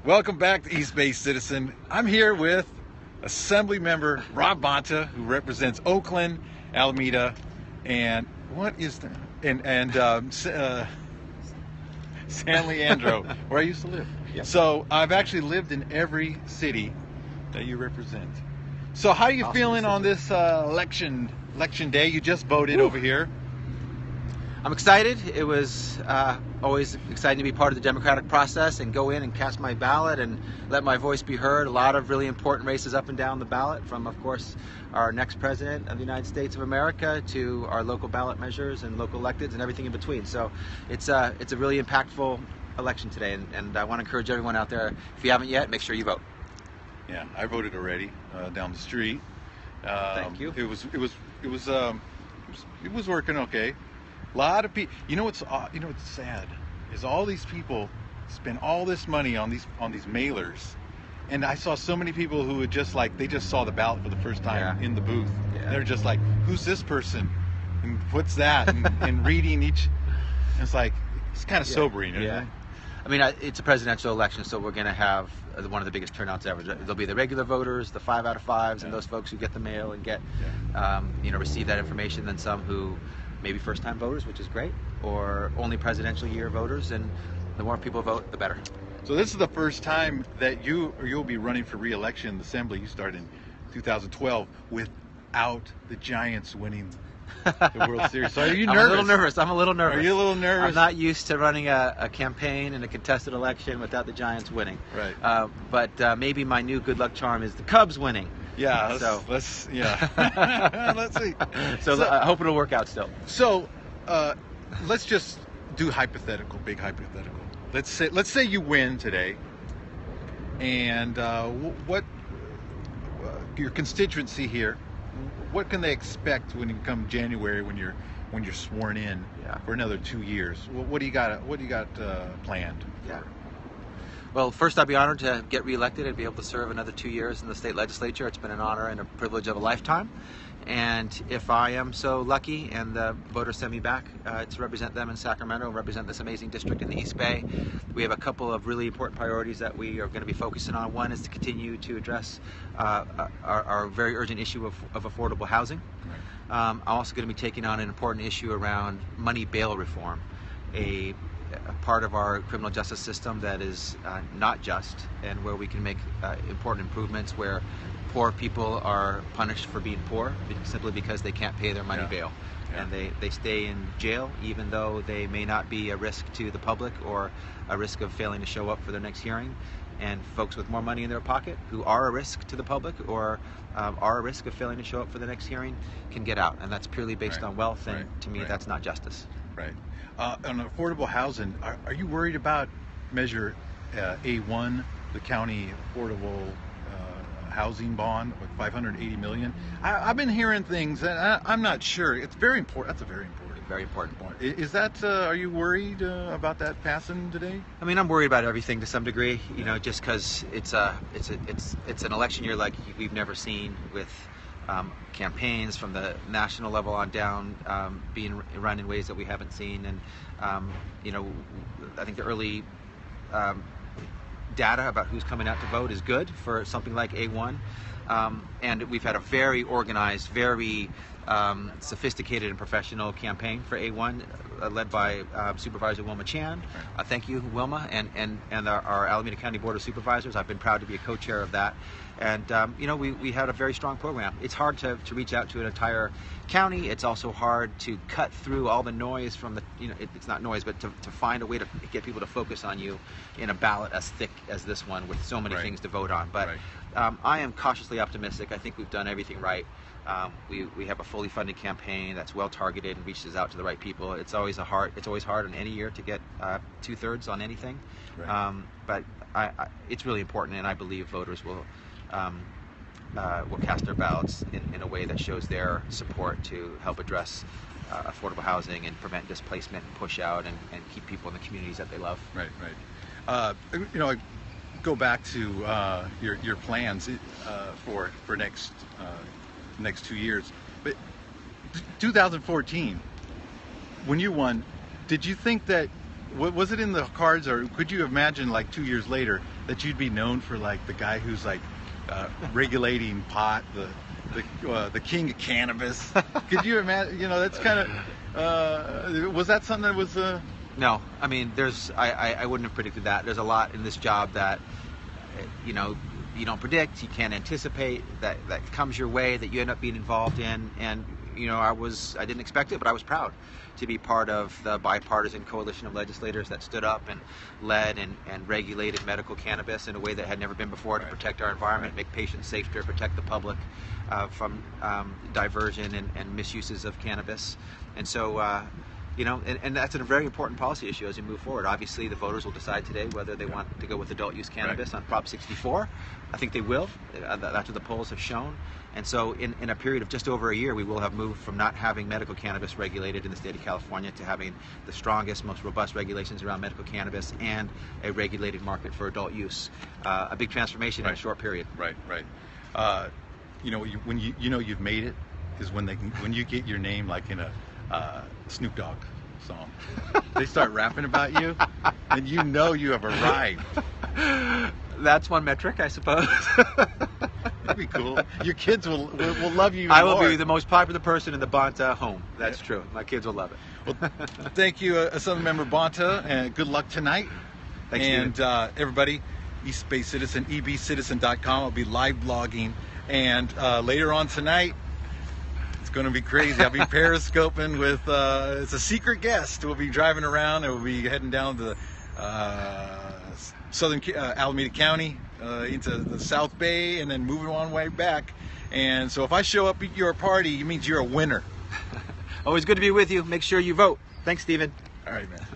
Welcome back to East Bay Citizen. I'm here with Assemblymember Rob Bonta, who represents Oakland, Alameda, and what is that? San Leandro, where I used to live. Yeah. So I've actually lived in every city that you represent. So how are you feeling on this election day? You just voted over here. I'm excited. It was always exciting to be part of the democratic process and go in and cast my ballot and let my voice be heard. A lot of really important races up and down the ballot, from, of course, our next president of the United States of America to our local ballot measures and local electeds and everything in between. So it's a really impactful election today, and I want to encourage everyone out there, if you haven't yet, make sure you vote. Yeah, I voted already down the street. Thank you. It was working okay. A lot of people. You know what's sad is all these people spend all this money on these mailers, and I saw so many people who would just they just saw the ballot for the first time in the booth. Yeah. They're just like, who's this person and what's that, and reading each. It's like, it's kind of sobering, isn't it? I mean, it's a presidential election, so we're going to have one of the biggest turnouts ever. There'll be the regular voters, the 5 out of 5s, and those folks who get the mail and get, receive that information. Then some who maybe first-time voters, which is great, or only presidential year voters. And the more people vote, the better. So this is the first time that you'll be running for re-election in the Assembly. You started in 2012 without the Giants winning the World Series. So are you nervous? I'm a little nervous. Are you a little nervous? I'm not used to running a campaign in a contested election without the Giants winning. Right. But maybe my new good luck charm is the Cubs winning. Yeah. Let's see. So I hope it'll work out still. So let's just do big hypothetical. Let's say you win today, and what your constituency here, what can they expect when you come January, when you're sworn in for another 2 years? What do you got planned? Yeah. Well, first, I'd be honored to get reelected and be able to serve another 2 years in the state legislature. It's been an honor and a privilege of a lifetime. And if I am so lucky and the voters send me back to represent them in Sacramento, represent this amazing district in the East Bay, we have a couple of really important priorities that we are going to be focusing on. One is to continue to address our very urgent issue of affordable housing. I'm also going to be taking on an important issue around money bail reform, a part of our criminal justice system that is not just, and where we can make important improvements where poor people are punished for being poor simply because they can't pay their money bail. And they stay in jail even though they may not be a risk to the public or a risk of failing to show up for their next hearing. And folks with more money in their pocket who are a risk to the public or are a risk of failing to show up for the next hearing can get out. And that's purely based on wealth, and to me that's not justice. Right. On affordable housing, are you worried about Measure A1, the county affordable housing bond with $580 million? I've been hearing things, and I'm not sure. It's very important. That's a very important point. Is that? Are you worried about that passing today? I mean, I'm worried about everything to some degree. You know, just because it's an election year like we've never seen, with campaigns from the national level on down being run in ways that we haven't seen. And I think the early data about who's coming out to vote is good for something like A1. And we've had a very organized, very sophisticated and professional campaign for A1, led by Supervisor Wilma Chan. Thank you, Wilma, and our Alameda County Board of Supervisors. I've been proud to be a co-chair of that. And we had a very strong program. It's hard to reach out to an entire county. It's also hard to cut through all the noise from the, it's not noise, but to find a way to get people to focus on you in a ballot as thick as this one with so many things to vote on. But I am cautiously optimistic. I think we've done everything right. We have a fully funded campaign that's well targeted and reaches out to the right people. It's always hard in any year to get 2/3 on anything, but it's really important, and I believe voters will cast their ballots in a way that shows their support to help address affordable housing and prevent displacement and push out and keep people in the communities that they love. Right. Go back to your plans for next 2 years. But 2014, when you won, did you think that Was it in the cards, or could you imagine like 2 years later that you'd be known for like the guy who's like regulating pot, the king of cannabis? Could you imagine? You know, that's kind of was that something that was? No, I mean, I wouldn't have predicted that. There's a lot in this job that, you know, you don't predict, you can't anticipate, that comes your way, that you end up being involved in. And, you know, I didn't expect it, but I was proud to be part of the bipartisan coalition of legislators that stood up and led and regulated medical cannabis in a way that had never been before, to protect our environment, make patients safer, protect the public from diversion and misuses of cannabis. And so, you know, and that's a very important policy issue as we move forward. Obviously, the voters will decide today whether they want to go with adult use cannabis on Prop 64. I think they will. That's what the polls have shown. And so in a period of just over a year, we will have moved from not having medical cannabis regulated in the state of California to having the strongest, most robust regulations around medical cannabis and a regulated market for adult use. A big transformation in a short period. Right. You know, when you know you've made it is when you get your name like in a Snoop Dogg song. They start rapping about you, and you know you have arrived. That's one metric, I suppose. That'd be cool. Your kids will love you. I will be the most popular person in the Bonta home. That's true. My kids will love it. Well, thank you, Assemblymember Bonta, and good luck tonight. Thanks, and everybody, East Bay Citizen, ebcitizen.com. I'll be live blogging, and later on tonight, it's going to be crazy. I'll be periscoping with, it's a secret guest. We'll be driving around, and we'll be heading down to southern Alameda County into the South Bay, and then moving on way back. And so if I show up at your party, it means you're a winner. Always good to be with you. Make sure you vote. Thanks, Stephen. All right, man.